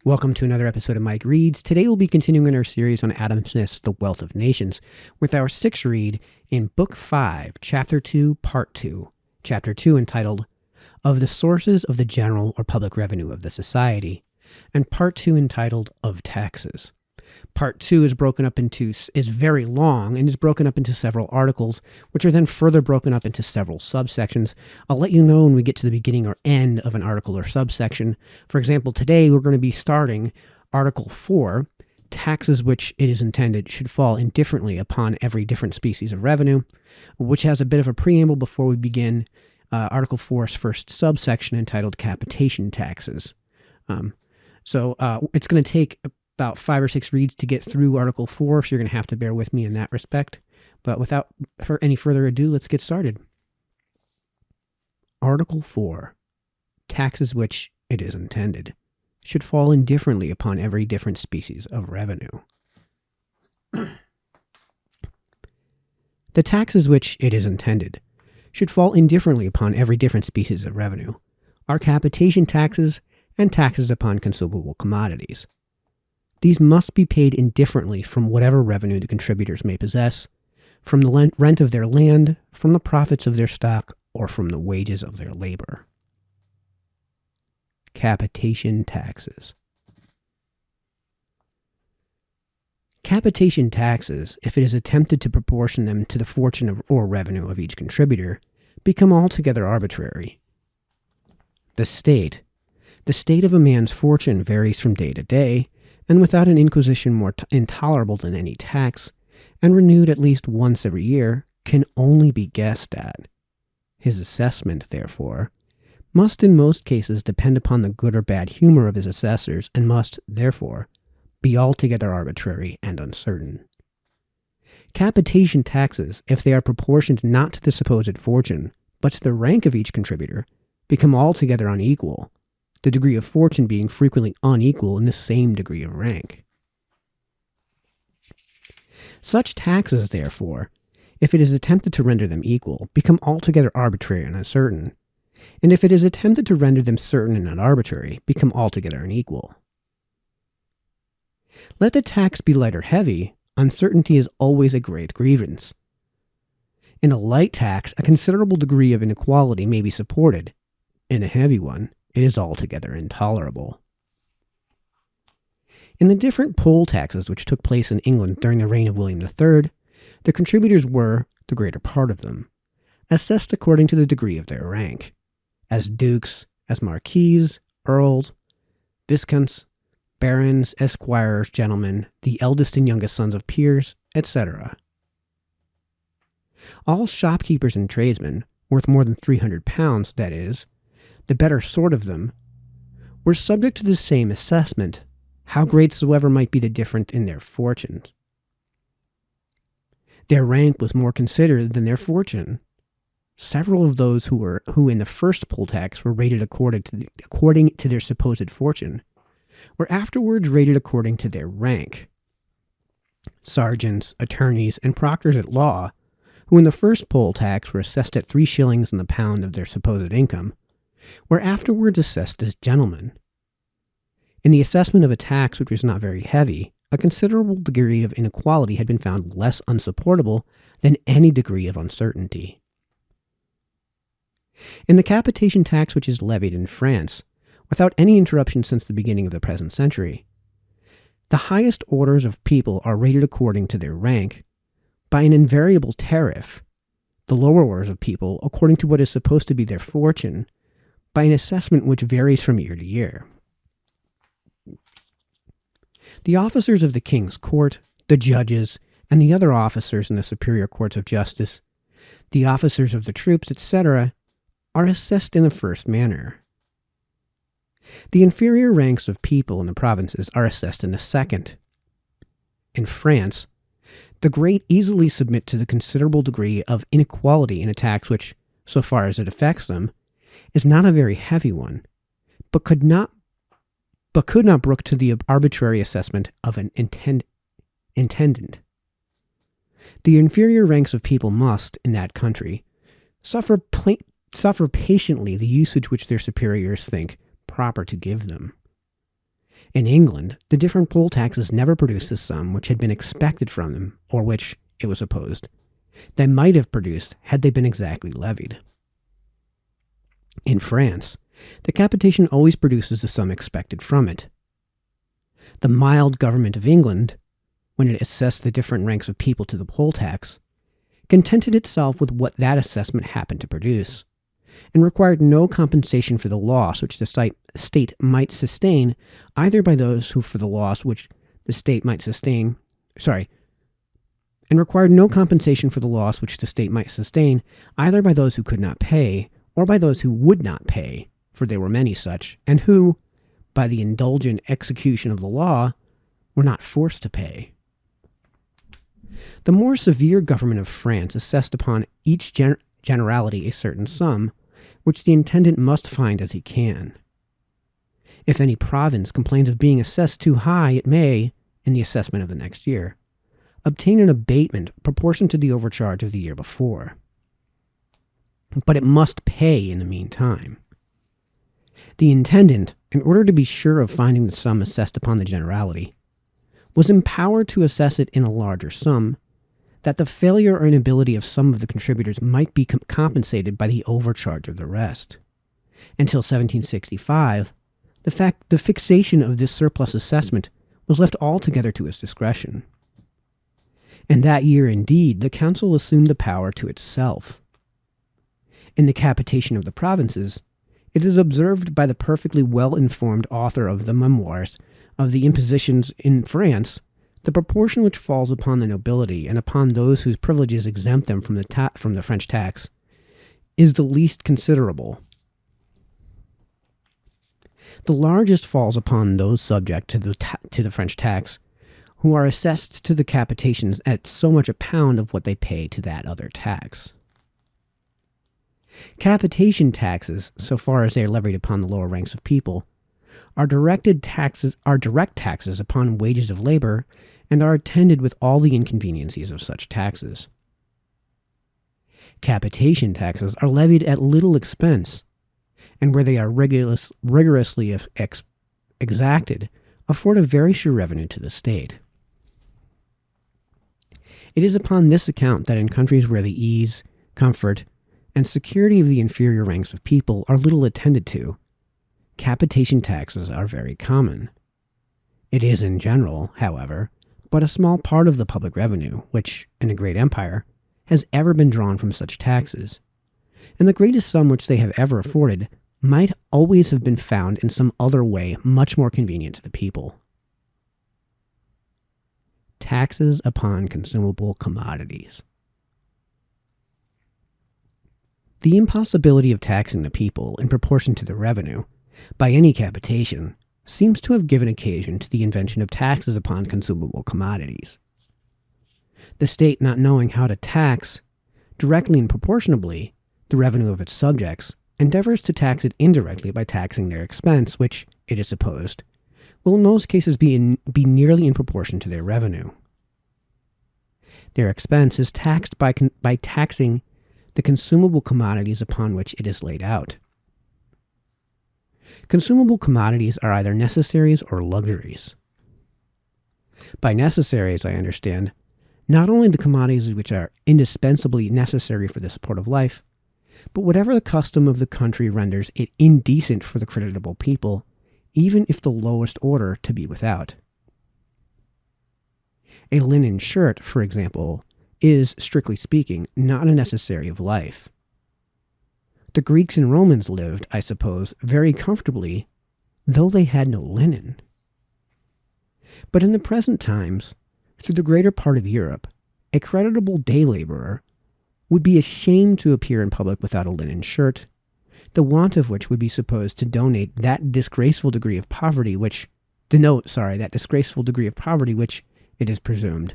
Welcome to another episode of Mike Reads. Today we'll be continuing in our series on Adam Smith's The Wealth of Nations with our sixth read in Book 5, Chapter 2, Part 2. Chapter 2 entitled, Of the Sources of the General or Public Revenue of the Society, and Part 2 entitled, Of Taxes. Part 2 is very long and is broken up into several articles, which are then further broken up into several subsections. I'll let you know when we get to the beginning or end of an article or subsection. For example, today we're going to be starting Article 4, Taxes which it is intended should fall indifferently upon every different species of revenue, which has a bit of a preamble before we begin Article 4's first subsection entitled Capitation Taxes. So it's going to take about 5 or 6 reads to get through Article 4, so you're going to have to bear with me in that respect. But without any further ado, let's get started. Article 4. Taxes which, it is intended, should fall indifferently upon every different species of revenue. The taxes which, it is intended, should fall indifferently upon every different species of revenue are capitation taxes and taxes upon consumable commodities. These must be paid indifferently from whatever revenue the contributors may possess, from the rent of their land, from the profits of their stock, or from the wages of their labor. Capitation taxes. Capitation taxes, if it is attempted to proportion them to the fortune or revenue of each contributor, become altogether arbitrary. The state of a man's fortune varies from day to day, and without an inquisition more intolerable than any tax, and renewed at least once every year, can only be guessed at. His assessment, therefore, must in most cases depend upon the good or bad humor of his assessors, and must, therefore, be altogether arbitrary and uncertain. Capitation taxes, if they are proportioned not to the supposed fortune, but to the rank of each contributor, become altogether unequal, the degree of fortune being frequently unequal in the same degree of rank. Such taxes, therefore, if it is attempted to render them equal, become altogether arbitrary and uncertain, and if it is attempted to render them certain and not arbitrary, become altogether unequal. Let the tax be light or heavy, uncertainty is always a great grievance. In a light tax, a considerable degree of inequality may be supported. In a heavy one, it is altogether intolerable. In the different poll taxes which took place in England during the reign of William III, the contributors were, the greater part of them, assessed according to the degree of their rank, as dukes, as marquises, earls, viscounts, barons, esquires, gentlemen, the eldest and youngest sons of peers, etc. All shopkeepers and tradesmen, worth more than £300, that is, the better sort of them, were subject to the same assessment, how great soever might be the difference in their fortunes. Their rank was more considered than their fortune. Several of those who in the first poll tax were rated according to their supposed fortune, were afterwards rated according to their rank. Sergeants, attorneys, and proctors at law, who in the first poll tax were assessed at 3 shillings in the pound of their supposed income, were afterwards assessed as gentlemen. In the assessment of a tax which was not very heavy, a considerable degree of inequality had been found less unsupportable than any degree of uncertainty. In the capitation tax which is levied in France, without any interruption since the beginning of the present century, the highest orders of people are rated according to their rank by an invariable tariff, the lower orders of people according to what is supposed to be their fortune, by an assessment which varies from year to year. The officers of the King's Court, the judges, and the other officers in the superior courts of justice, the officers of the troops, etc., are assessed in the first manner. The inferior ranks of people in the provinces are assessed in the second. In France, the great easily submit to the considerable degree of inequality in a tax which, so far as it affects them, is not a very heavy one, but could not brook to the arbitrary assessment of an intendant. The inferior ranks of people must, in that country, suffer patiently the usage which their superiors think proper to give them. In England, the different poll taxes never produced the sum which had been expected from them, or which, it was supposed, they might have produced had they been exactly levied. In France, the capitation always produces the sum expected from it. The mild government of England, when it assessed the different ranks of people to the poll tax, contented itself with what that assessment happened to produce, and required no compensation for the loss which the state might sustain, either by those who for the loss which the state might sustain, and required no compensation for the loss which the state might sustain, either by those who could not pay, or by those who would not pay, for there were many such, and who, by the indulgent execution of the law, were not forced to pay. The more severe government of France assessed upon each generality a certain sum, which the intendant must find as he can. If any province complains of being assessed too high, it may, in the assessment of the next year, obtain an abatement proportioned to the overcharge of the year before. But it must pay in the meantime. The intendant, in order to be sure of finding the sum assessed upon the generality, was empowered to assess it in a larger sum, that the failure or inability of some of the contributors might be compensated by the overcharge of the rest. Until 1765, the fixation of this surplus assessment was left altogether to his discretion. And that year, indeed, the council assumed the power to itself. In the capitation of the provinces, it is observed by the perfectly well-informed author of the Memoirs of the Impositions in France, the proportion which falls upon the nobility and upon those whose privileges exempt them from the French tax is the least considerable. The largest falls upon those subject to the French tax, who are assessed to the capitations at so much a pound of what they pay to that other tax. Capitation taxes, so far as they are levied upon the lower ranks of people, are direct taxes upon wages of labor, and are attended with all the inconveniencies of such taxes. Capitation taxes are levied at little expense, and where they are rigorously exacted, afford a very sure revenue to the state. It is upon this account that in countries where the ease, comfort, and security of the inferior ranks of people are little attended to, capitation taxes are very common. It is in general, however, but a small part of the public revenue, which, in a great empire, has ever been drawn from such taxes, and the greatest sum which they have ever afforded might always have been found in some other way much more convenient to the people. Taxes upon consumable commodities. The impossibility of taxing the people in proportion to the revenue, by any capitation, seems to have given occasion to the invention of taxes upon consumable commodities. The state, not knowing how to tax, directly and proportionably, the revenue of its subjects, endeavors to tax it indirectly by taxing their expense, which, it is supposed, will in most cases be nearly in proportion to their revenue. Their expense is taxed by taxing the consumable commodities upon which it is laid out. Consumable commodities are either necessaries or luxuries. By necessaries, I understand not only the commodities which are indispensably necessary for the support of life, but whatever the custom of the country renders it indecent for the creditable people, even if the lowest order, to be without. A linen shirt, for example, is, strictly speaking, not a necessary of life. The Greeks and Romans lived, I suppose, very comfortably, though they had no linen. But in the present times, through the greater part of Europe, a creditable day laborer would be ashamed to appear in public without a linen shirt, the want of which would be supposed to denote that disgraceful degree of poverty which it is presumed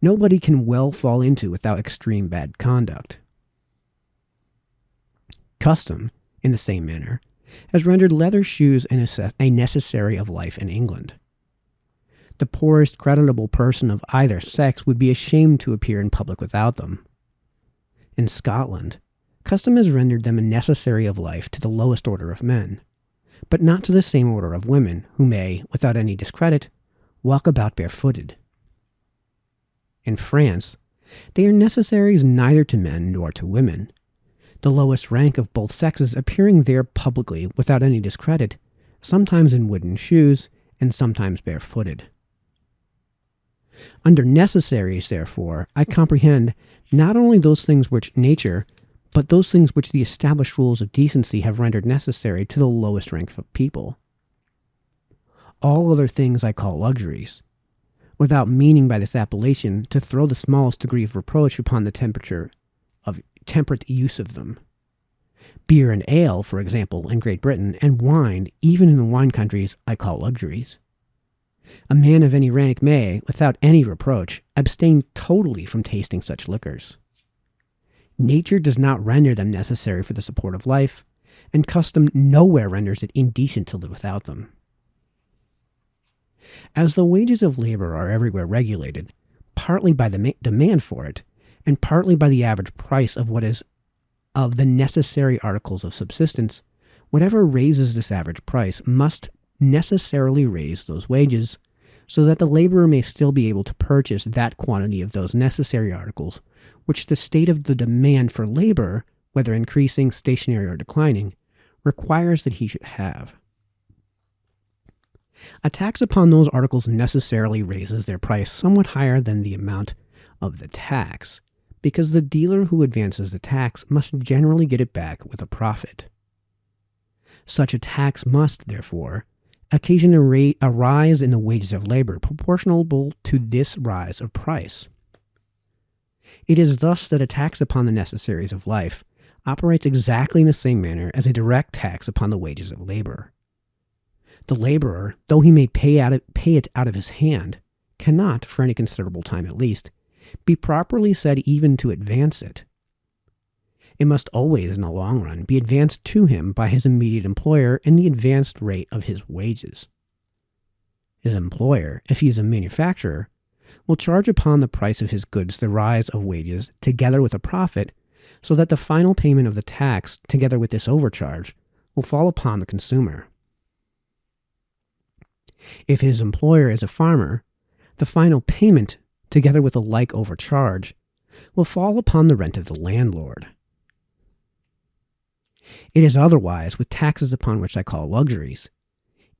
nobody can well fall into without extreme bad conduct. Custom, in the same manner, has rendered leather shoes a necessary of life in England. The poorest creditable person of either sex would be ashamed to appear in public without them. In Scotland, custom has rendered them a necessary of life to the lowest order of men, but not to the same order of women, who may, without any discredit, walk about barefooted. In France, they are necessaries neither to men nor to women, the lowest rank of both sexes appearing there publicly without any discredit, sometimes in wooden shoes and sometimes barefooted. Under necessaries, therefore, I comprehend not only those things which nature, but those things which the established rules of decency have rendered necessary to the lowest rank of people. All other things I call luxuries, without meaning by this appellation to throw the smallest degree of reproach upon the temperate use of them. Beer and ale, for example, in Great Britain, and wine, even in the wine countries, I call luxuries. A man of any rank may, without any reproach, abstain totally from tasting such liquors. Nature does not render them necessary for the support of life, and custom nowhere renders it indecent to live without them. As the wages of labor are everywhere regulated, partly by the demand for it, and partly by the average price of what is of the necessary articles of subsistence, whatever raises this average price must necessarily raise those wages, so that the laborer may still be able to purchase that quantity of those necessary articles which the state of the demand for labor, whether increasing, stationary, or declining, requires that he should have. A tax upon those articles necessarily raises their price somewhat higher than the amount of the tax, because the dealer who advances the tax must generally get it back with a profit. Such a tax must, therefore, occasion a rise in the wages of labor proportionable to this rise of price. It is thus that a tax upon the necessaries of life operates exactly in the same manner as a direct tax upon the wages of labor. The laborer, though he may pay it out of his hand, cannot, for any considerable time at least, be properly said even to advance it. It must always, in the long run, be advanced to him by his immediate employer in the advanced rate of his wages. His employer, if he is a manufacturer, will charge upon the price of his goods the rise of wages together with a profit, so that the final payment of the tax, together with this overcharge, will fall upon the consumer. If his employer is a farmer, the final payment, together with a like overcharge, will fall upon the rent of the landlord. It is otherwise with taxes upon which I call luxuries,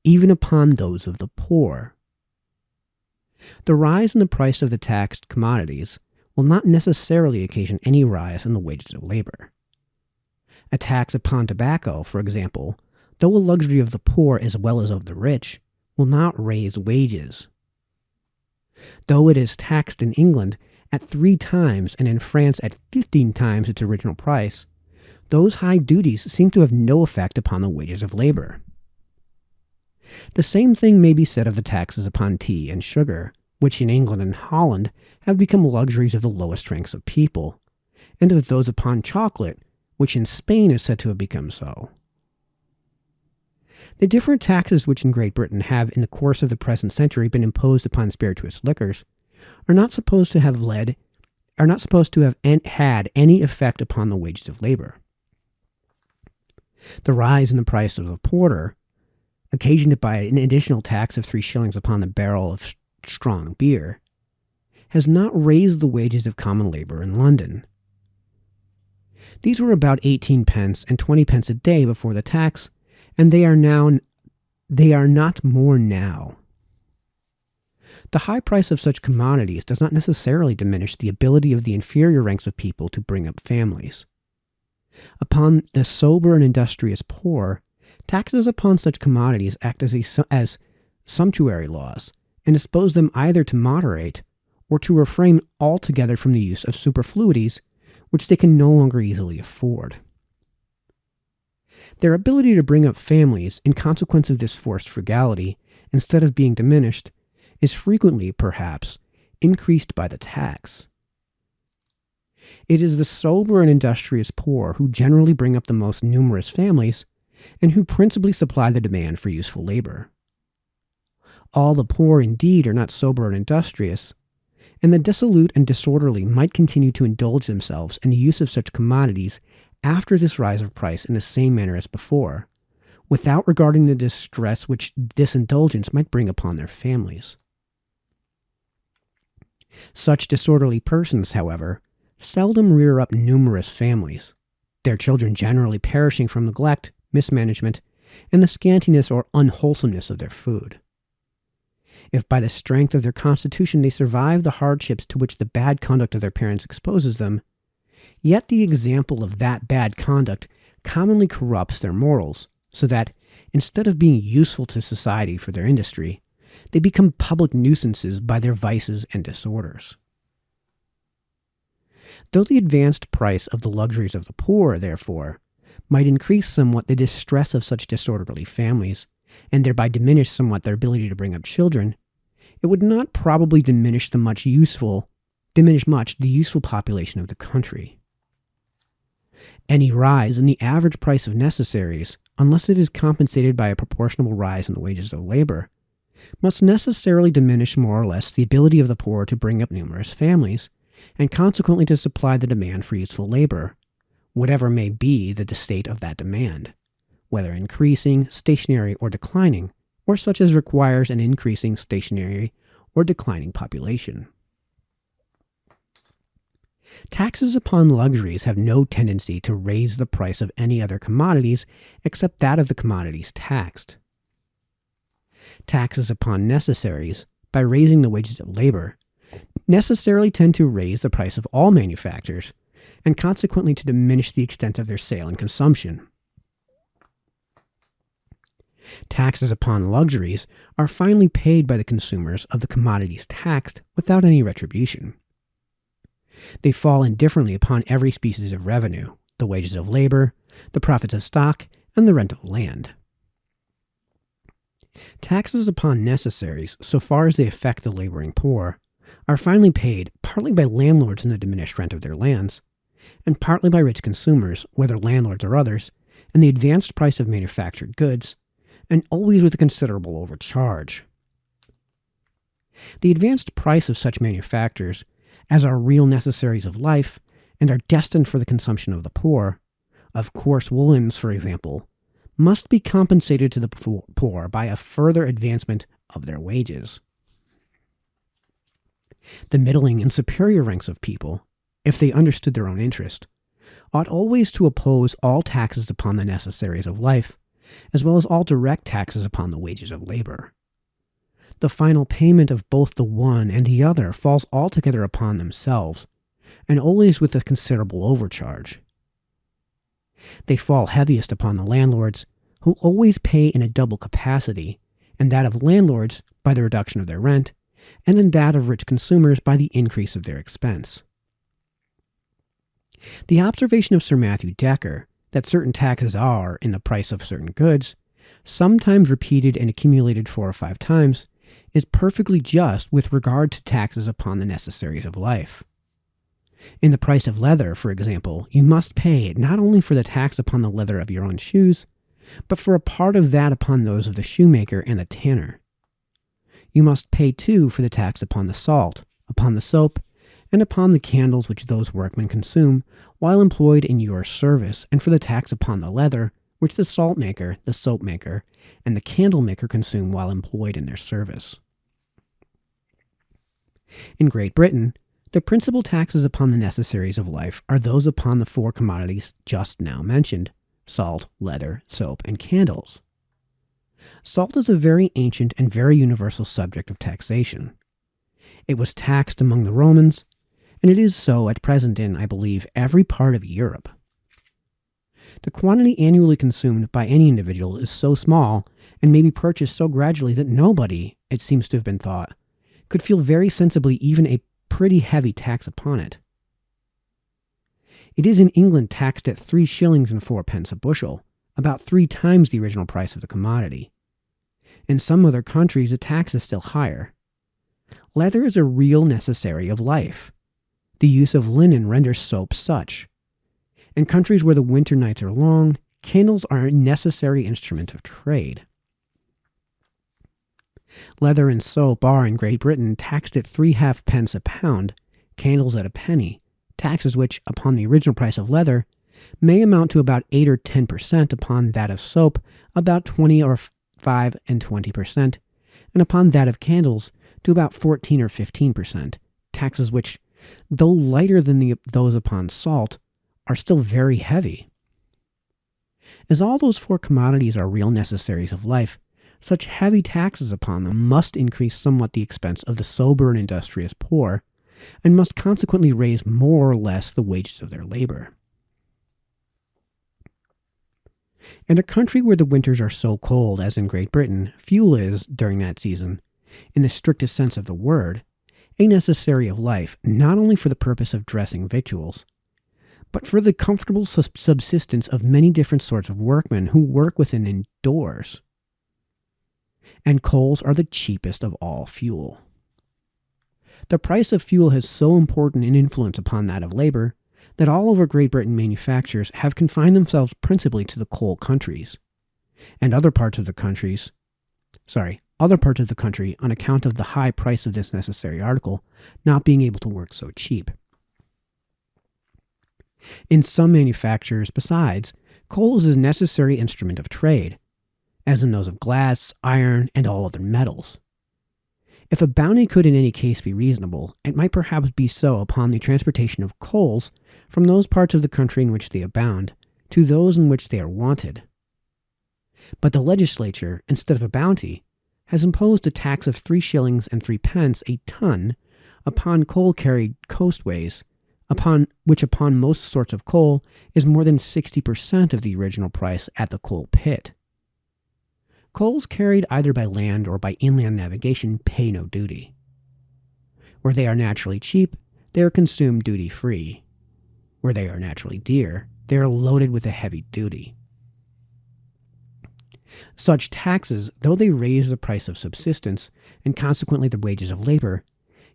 even upon those of the poor. The rise in the price of the taxed commodities will not necessarily occasion any rise in the wages of labor. A tax upon tobacco, for example, though a luxury of the poor as well as of the rich, will not raise wages. Though it is taxed in England at 3 times and in France at 15 times its original price, those high duties seem to have no effect upon the wages of labor. The same thing may be said of the taxes upon tea and sugar, which in England and Holland have become luxuries of the lowest ranks of people, and of those upon chocolate, which in Spain is said to have become so. The different taxes which in Great Britain have in the course of the present century been imposed upon spirituous liquors are not supposed to have had any effect upon the wages of labor. The rise in the price of the porter, occasioned by an additional tax of 3 shillings upon the barrel of strong beer, has not raised the wages of common labor in London. These were about 18 pence and 20 pence a day before the tax, and they are not more now. The high price of such commodities does not necessarily diminish the ability of the inferior ranks of people to bring up families. Upon the sober and industrious poor, taxes upon such commodities act as sumptuary laws, and dispose them either to moderate or to refrain altogether from the use of superfluities which they can no longer easily afford. Their ability to bring up families, in consequence of this forced frugality, instead of being diminished, is frequently, perhaps, increased by the tax. It is the sober and industrious poor who generally bring up the most numerous families, and who principally supply the demand for useful labor. All the poor, indeed, are not sober and industrious, and the dissolute and disorderly might continue to indulge themselves in the use of such commodities after this rise of price in the same manner as before, without regarding the distress which this indulgence might bring upon their families. Such disorderly persons, however, seldom rear up numerous families, their children generally perishing from neglect, mismanagement, and the scantiness or unwholesomeness of their food. If by the strength of their constitution they survive the hardships to which the bad conduct of their parents exposes them, yet the example of that bad conduct commonly corrupts their morals, so that, instead of being useful to society for their industry, they become public nuisances by their vices and disorders. Though the advanced price of the luxuries of the poor, therefore, might increase somewhat the distress of such disorderly families, and thereby diminish somewhat their ability to bring up children, it would not probably diminish much the useful population of the country. Any rise in the average price of necessaries, unless it is compensated by a proportional rise in the wages of labor, must necessarily diminish more or less the ability of the poor to bring up numerous families, and consequently to supply the demand for useful labor, whatever may be the state of that demand, whether increasing, stationary, or declining, or such as requires an increasing, stationary, or declining population. Taxes upon luxuries have no tendency to raise the price of any other commodities except that of the commodities taxed. Taxes upon necessaries, by raising the wages of labor, necessarily tend to raise the price of all manufactures, and consequently to diminish the extent of their sale and consumption. Taxes upon luxuries are finally paid by the consumers of the commodities taxed without any retribution. They fall indifferently upon every species of revenue, the wages of labor, the profits of stock, and the rent of land. Taxes upon necessaries, so far as they affect the laboring poor, are finally paid partly by landlords in the diminished rent of their lands, and partly by rich consumers, whether landlords or others, in the advanced price of manufactured goods, and always with a considerable overcharge. The advanced price of such manufactures, as are real necessaries of life, and are destined for the consumption of the poor, of coarse woolens, for example, must be compensated to the poor by a further advancement of their wages. The middling and superior ranks of people, if they understood their own interest, ought always to oppose all taxes upon the necessaries of life, as well as all direct taxes upon the wages of labor. The final payment of both the one and the other falls altogether upon themselves, and always with a considerable overcharge. They fall heaviest upon the landlords, who always pay in a double capacity, in that of landlords by the reduction of their rent, and in that of rich consumers by the increase of their expense. The observation of Sir Matthew Decker, that certain taxes are, in the price of certain goods, sometimes repeated and accumulated 4 or 5 times, is perfectly just with regard to taxes upon the necessaries of life. In the price of leather, for example, you must pay not only for the tax upon the leather of your own shoes, but for a part of that upon those of the shoemaker and the tanner. You must pay, too, for the tax upon the salt, upon the soap, and upon the candles which those workmen consume while employed in your service, and for the tax upon the leather which the salt maker, the soap maker, and the candle maker consume while employed in their service. In Great Britain, the principal taxes upon the necessaries of life are those upon the 4 commodities just now mentioned: salt, leather, soap, and candles. Salt is a very ancient and very universal subject of taxation. It was taxed among the Romans, and it is so at present in, I believe, every part of Europe. The quantity annually consumed by any individual is so small, and may be purchased so gradually that nobody, it seems to have been thought, could feel very sensibly even a pretty heavy tax upon it. It is in England taxed at 3 shillings and 4 pence a bushel, about 3 times the original price of the commodity. In some other countries the tax is still higher. Leather is a real necessary of life. The use of linen renders soap such. In countries where the winter nights are long, candles are a necessary instrument of trade. Leather and soap are, in Great Britain, taxed at 3/2 pence a pound, candles at a penny, taxes which, upon the original price of leather, may amount to about 8 or 10%, upon that of soap, about 20 or 5 and 20%, and upon that of candles, to about 14 or 15%, taxes which, though lighter than those upon salt, are still very heavy. As all those four commodities are real necessaries of life, such heavy taxes upon them must increase somewhat the expense of the sober and industrious poor, and must consequently raise more or less the wages of their labor. In a country where the winters are so cold as in Great Britain, fuel is, during that season, in the strictest sense of the word, a necessary of life, not only for the purpose of dressing victuals, but for the comfortable subsistence of many different sorts of workmen who work within indoors. And coals are the cheapest of all fuel. The price of fuel has so important an influence upon that of labor that all over Great Britain manufacturers have confined themselves principally to the coal countries, and other parts of the country on account of the high price of this necessary article not being able to work so cheap. In some manufacturers, besides, coal is a necessary instrument of trade, as in those of glass, iron, and all other metals. If a bounty could in any case be reasonable, it might perhaps be so upon the transportation of coals from those parts of the country in which they abound to those in which they are wanted. But the legislature, instead of a bounty, has imposed a tax of 3 shillings and 3 pence a ton upon coal carried coastways, upon most sorts of coal is more than 60% of the original price at the coal pit. Coals carried either by land or by inland navigation pay no duty. Where they are naturally cheap, they are consumed duty-free. Where they are naturally dear, they are loaded with a heavy duty. Such taxes, though they raise the price of subsistence, and consequently the wages of labor,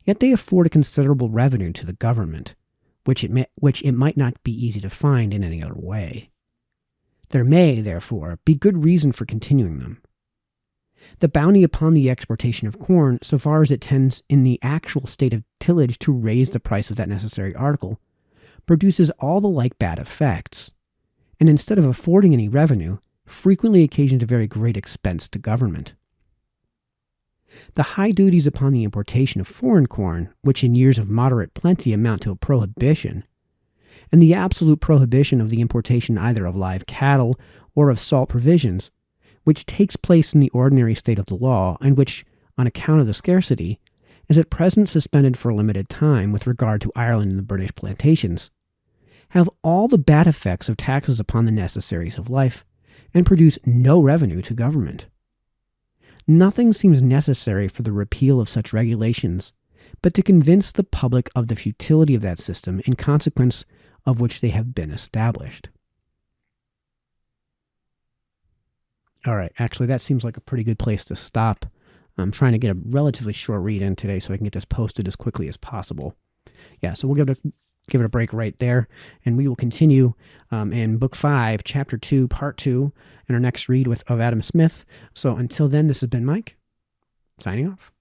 yet they afford a considerable revenue to the government, which it might not be easy to find in any other way. There may, therefore, be good reason for continuing them. The bounty upon the exportation of corn, so far as it tends in the actual state of tillage to raise the price of that necessary article, produces all the like bad effects, and instead of affording any revenue, frequently occasions a very great expense to government. The high duties upon the importation of foreign corn, which in years of moderate plenty amount to a prohibition, and the absolute prohibition of the importation either of live cattle or of salt provisions, which takes place in the ordinary state of the law, and which, on account of the scarcity, is at present suspended for a limited time with regard to Ireland and the British plantations, have all the bad effects of taxes upon the necessaries of life, and produce no revenue to government. Nothing seems necessary for the repeal of such regulations, but to convince the public of the futility of that system in consequence of which they have been established. All right, actually, that seems like a pretty good place to stop. I'm trying to get a relatively short read in today so I can get this posted as quickly as possible. Yeah, so we'll give it a break right there, and we will continue in Book 5, Chapter 2, Part 2, in our next read of Adam Smith. So until then, this has been Mike, signing off.